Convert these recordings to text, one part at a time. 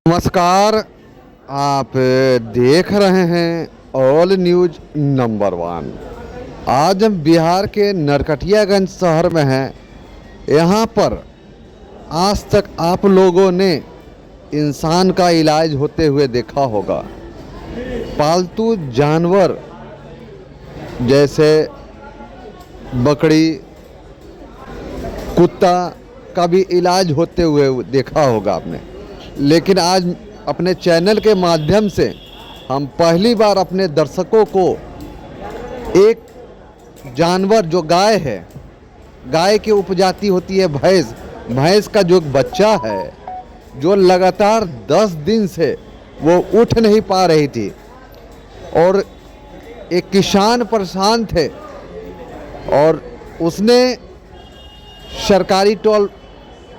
नमस्कार। आप देख रहे हैं ऑल न्यूज नंबर 1। आज हम बिहार के नरकटियागंज शहर में हैं। यहाँ पर आज तक आप लोगों ने इंसान का इलाज होते हुए देखा होगा। पालतू जानवर जैसे बकरी, कुत्ता का भी इलाज होते हुए देखा होगा आपने। लेकिन आज अपने चैनल के माध्यम से हम पहली बार अपने दर्शकों को एक जानवर जो गाय है, गाय की उपजाति होती है भैंस, भैंस का जो बच्चा है जो लगातार 10 दिन से वो उठ नहीं पा रही थी और एक किसान परेशान थे और उसने सरकारी टोल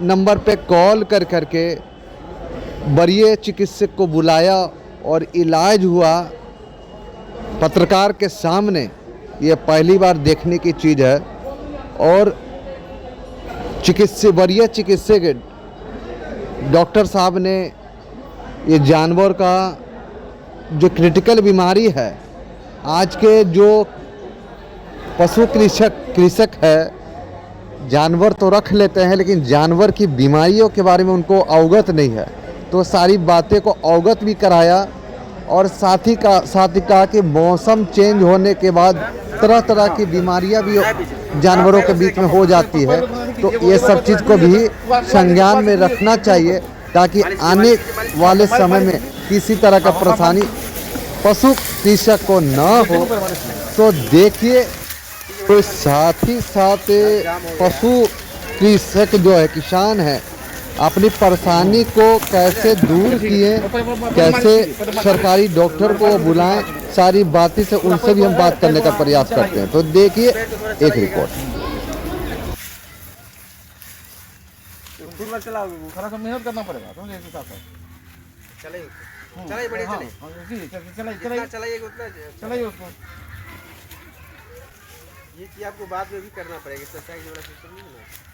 नंबर पे कॉल कर करके वरीय चिकित्सक को बुलाया और इलाज हुआ। पत्रकार के सामने ये पहली बार देखने की चीज़ है और वरीय चिकित्सक डॉक्टर साहब ने ये जानवर का जो क्रिटिकल बीमारी है, आज के जो पशु कृषक है, जानवर तो रख लेते हैं लेकिन जानवर की बीमारियों के बारे में उनको अवगत नहीं है, तो सारी बातें को अवगत भी कराया और साथ ही कहा कि मौसम चेंज होने के बाद तरह तरह की बीमारियां भी जानवरों के बीच में हो जाती है, तो ये सब चीज़ को भी संज्ञान में रखना चाहिए ताकि आने वाले समय में किसी तरह का परेशानी पशु कृषक को न हो। तो देखिए, तो साथ ही साथ पशु कृषक जो है, किसान है, अपनी परेशानी को कैसे दूर किए, कैसे सरकारी डॉक्टर को बुलाएं, सारी बातें से उनसे भी हम बात करने का प्रयास करते हैं। तो देखिए एक रिपोर्ट। थोड़ा सा मेहनत करना पड़ेगा, समझे? चलाइए उसको। ये कि आपको बाद में भी करना पड़ेगा, सच्चाई वाला सिस्टम नहीं है।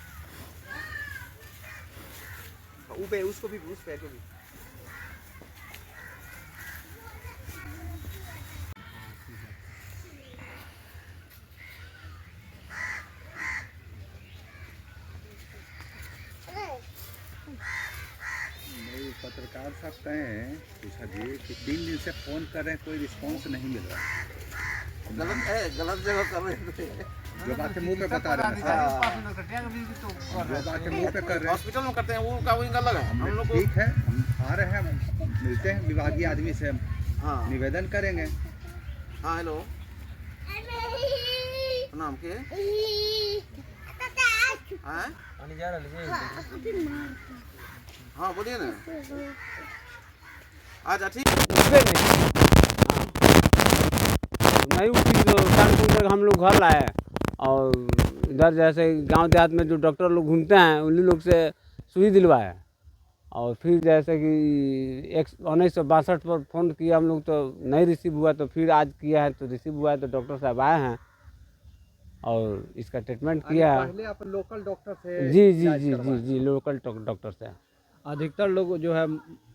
ऊपर उसको भी, उस पैर को भी। पत्रकार साहब कहें पूछा जी कि 3 दिन से फ़ोन कर रहे हैं, कोई रिस्पांस नहीं मिल रहा है। गलत जगह कर रहे हैं। जो बातें मुंह पे बता रहे हैं, जो बातें मुंह पे कर रहे हैं, हॉस्पिटल में करते हैं, वो का वही अलग है। हम लोग ठीक है, हम आ रहे हैं, मिलते हैं विभागीय आदमी से, हम निवेदन करेंगे। हाँ हेलो, नाम के हाँ बोलिए ना। अच्छा ठीक नहीं उठी तो तक हम लोग घर लाए और इधर जैसे गांव देहात में जो डॉक्टर लोग घूमते हैं उन्हीं लोग से सुई दिलवाए और फिर जैसे कि 1962 पर फ़ोन किया हम लोग तो नहीं रिसीव हुआ, तो फिर आज किया है तो रिसीव हुआ है, तो डॉक्टर साहब आए हैं और इसका ट्रीटमेंट किया है। पहले आप लोकल डॉक्टर से? जी लोकल डॉक्टर से। अधिकतर लोग जो है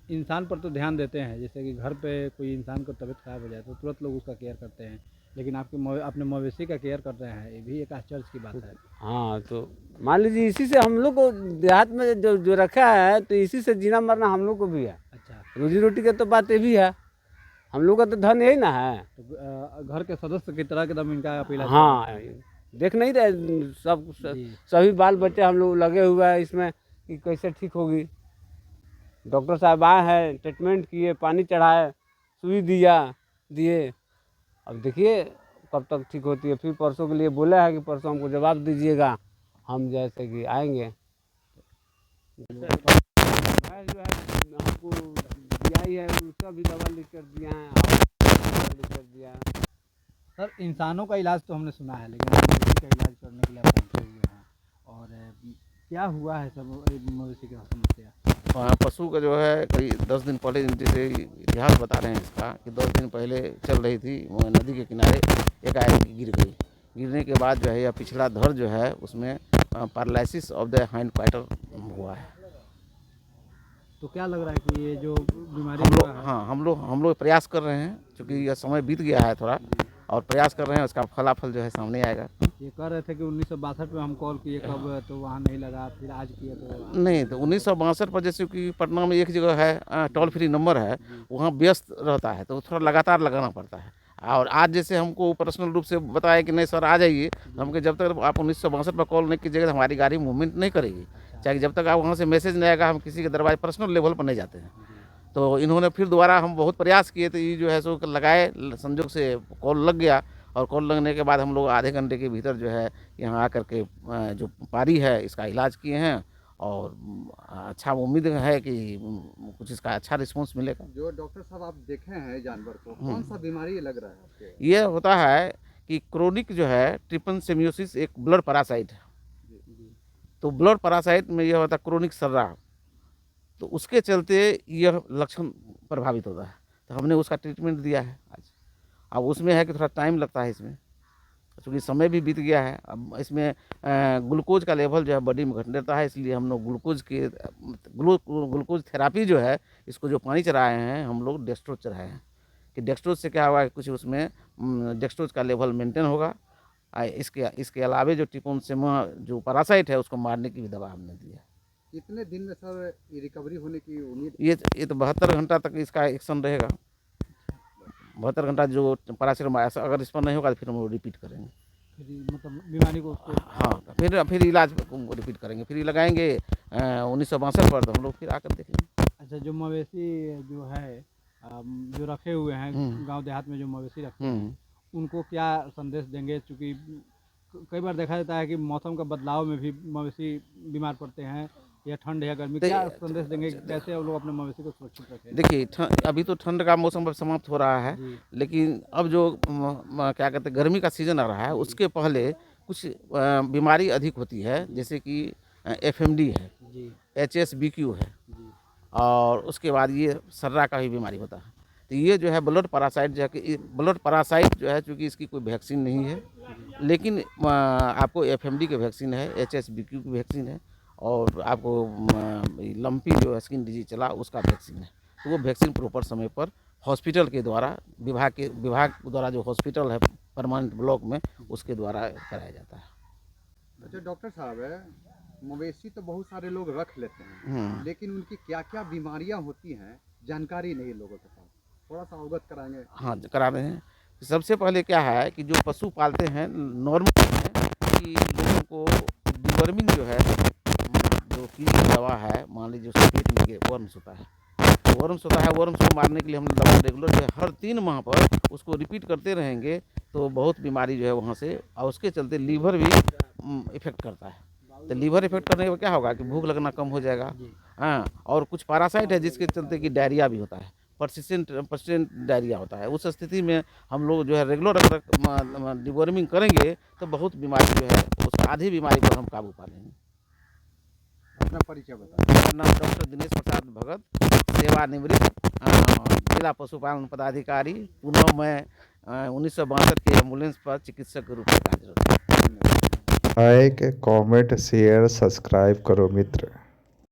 इंसान पर तो ध्यान देते हैं, जैसे कि घर पे कोई इंसान को तबीयत खराब हो जाए तो तुरंत लोग उसका केयर करते हैं, लेकिन अपने मवेशी का केयर कर रहे हैं, ये भी एक आश्चर्य की बात है। हाँ, तो मान लीजिए इसी से हम लोग को देहात में जो रखा है, तो इसी से जीना मरना हम लोग को भी है। अच्छा, रोजी रोटी का तो बात ये भी है, हम लोग का तो धन यही ना है। तो घर के सदस्य की तरह एकदम इनका अपील। हाँ, देख नहीं रहे सभी बाल बच्चे हम लोग लगे हुए हैं इसमें कि कैसे ठीक होगी। डॉक्टर साहब आए हैं, ट्रीटमेंट किए, पानी चढ़ाए, सुई दिए। अब देखिए कब तक ठीक होती है। फिर परसों के लिए बोला है कि परसों हमको जवाब दीजिएगा, हम जैसे कि आएंगे। जो है हमको दिया ही है, उसका भी दवा लिख कर दिया है। सर, इंसानों का इलाज तो हमने सुना है, लेकिन मवेशी का इलाज करने के लिए आप पहुँचे हुए हैं, और क्या हुआ है सब मवेशी का समस्या? पशु का जो है करीब 10 दिन पहले, जैसे इतिहास बता रहे हैं इसका कि 10 दिन पहले चल रही थी, वो नदी के किनारे एक आय गिर गई। गिरने के बाद जो है यह पिछला धड़ जो है उसमें paralysis of the hind quarter हुआ है। तो क्या लग रहा है कि ये जो बीमारी हम लोग हुआ है, हाँ हम लोग प्रयास कर रहे हैं, क्योंकि यह समय बीत गया है थोड़ा, और प्रयास कर रहे हैं, उसका फलाफल जो है सामने आएगा। ये कह रहे थे कि 1962 में हम कॉल किए कब, तो वहाँ नहीं लगा, फिर आज किए तो नहीं, तो 1962 पर जैसे कि पटना में एक जगह है टोल फ्री नंबर है, वहाँ व्यस्त रहता है, तो थोड़ा लगातार लगाना पड़ता है। और आज जैसे हमको पर्सनल रूप से बताया कि नहीं सर आ जाइए, तो हमको जब तक आप 1962 पर कॉल नहीं कीजिएगा तो हमारी गाड़ी मूवमेंट नहीं करेगी। चाहे जब तक आप वहाँ से मैसेज नहीं आएगा, हम किसी के दरवाजे पर्सनल लेवल पर नहीं जाते हैं। तो इन्होंने फिर दोबारा, हम बहुत प्रयास किए, तो ये जो है सो लगाए, संजोग से कॉल लग गया, और कॉल लगने के बाद हम लोग आधे घंटे के भीतर जो है यहाँ आकर के जो पारी है इसका इलाज किए हैं, और अच्छा उम्मीद है कि कुछ इसका अच्छा रिस्पॉन्स मिलेगा। जो डॉक्टर साहब आप देखे हैं जानवर को, कौन सा बीमारी लग रहा है आपके? ये होता है कि क्रोनिक जो है ट्रिपनसेमियोसिस एक ब्लड पैरासाइट है। तो ब्लड पैरासाइट में यह होता है क्रोनिक सर्रा, तो उसके चलते यह लक्षण प्रभावित होता है। तो हमने उसका ट्रीटमेंट दिया है आज। अब उसमें है कि थोड़ा टाइम लगता है इसमें, क्योंकि समय भी बीत गया है। अब इसमें ग्लूकोज का लेवल जो है बॉडी में घट रहता है, इसलिए हम लोग ग्लूकोज थेरापी जो है, इसको जो पानी चढ़ाए हैं हम लोग डेक्सट्रोज चढ़ाए हैं, कि डेक्सट्रोज से क्या होगा कि कुछ उसमें डेक्सट्रोज का लेवल मेंटेन होगा। इसके अलावे जो ट्रिपनोसोमा जो पैरासाइट है उसको मारने की भी दवा हमने दी है। कितने दिन में सर ये रिकवरी होने की उम्मीद? ये तो 72 घंटा तक इसका एक्शन रहेगा। 72 घंटा जो पैरासीटामोल ऐसा अगर इस पर नहीं होगा तो फिर हम लोग रिपीट करेंगे। फिर मतलब बीमारी को उसको हाँ, फिर इलाज रिपीट करेंगे, फिर लगाएंगे 1962 पर, तो हम लोग फिर आकर देखेंगे। अच्छा, जो मवेशी जो है जो रखे हुए हैं गांव देहात में, जो मवेशी रखे हैं, उनको क्या संदेश देंगे? चूँकि कई बार देखा जाता है कि मौसम का बदलाव में भी मवेशी बीमार पड़ते हैं, या ठंड या गर्मी, क्या संदेश देंगे, कैसे वो लोग अपने मवेशी को सुरक्षित रखें? देखिए, अभी तो ठंड का मौसम अब समाप्त हो रहा है, लेकिन अब जो क्या कहते हैं गर्मी का सीज़न आ रहा है, उसके पहले कुछ बीमारी अधिक होती है, जैसे कि FMD है, HSBQ है, और उसके बाद ये सर्रा का भी बीमारी होता है। तो ये जो है ब्लड पैरासाइट जो है कि ब्लड पैरासाइट जो है, चूँकि इसकी कोई वैक्सीन नहीं है, लेकिन आपको FMD की वैक्सीन है, HSBQ की वैक्सीन है, और आपको लंपी जो स्किन डिजीज चला उसका वैक्सीन है। तो वो वैक्सीन प्रॉपर समय पर हॉस्पिटल के द्वारा, विभाग द्वारा जो हॉस्पिटल है परमानेंट ब्लॉक में, उसके द्वारा कराया जाता है। अच्छा डॉक्टर साहब, मवेशी तो बहुत सारे लोग रख लेते हैं, लेकिन उनकी क्या क्या बीमारियां होती हैं जानकारी नहीं लोगों के पास, थोड़ा सा अवगत कराएंगे? हाँ, करा रहे हैं। सबसे पहले क्या है कि जो पशु पालते हैं नॉर्मल है कि लोगों को डिवर्मिंग जो है, जो कीड़ी दवा है, मान लीजिए उसके पेट में वर्म्स होता है, वर्म्स होता है, वर्म्स को मारने के लिए हम दवा रेगुलर जो है हर 3 माह पर उसको रिपीट करते रहेंगे, तो बहुत बीमारी जो है वहाँ से, और उसके चलते लीवर भी इफेक्ट करता है। तो लीवर इफेक्ट करने के बाद क्या होगा कि भूख लगना कम हो जाएगा। हाँ, और कुछ पैरासाइट है जिसके चलते कि डायरिया भी होता है, पर्सिस्टेंट डायरिया होता है। उस स्थिति में हम लोग जो है रेगुलर अगर डिवर्मिंग करेंगे तो बहुत बीमारी जो है, उस आधी बीमारी पर हम काबू पा लेंगे। अपना परिचय बताएं। मेरा नाम डॉक्टर दिनेश प्रसाद भगत, सेवानिवृत्त जिला पशुपालन पदाधिकारी। पुनः मैं 1962 के एम्बुलेंस पर चिकित्सक के रूप में कार्यरत हूँ। लाइक, कमेंट, शेयर, सब्सक्राइब करो मित्र।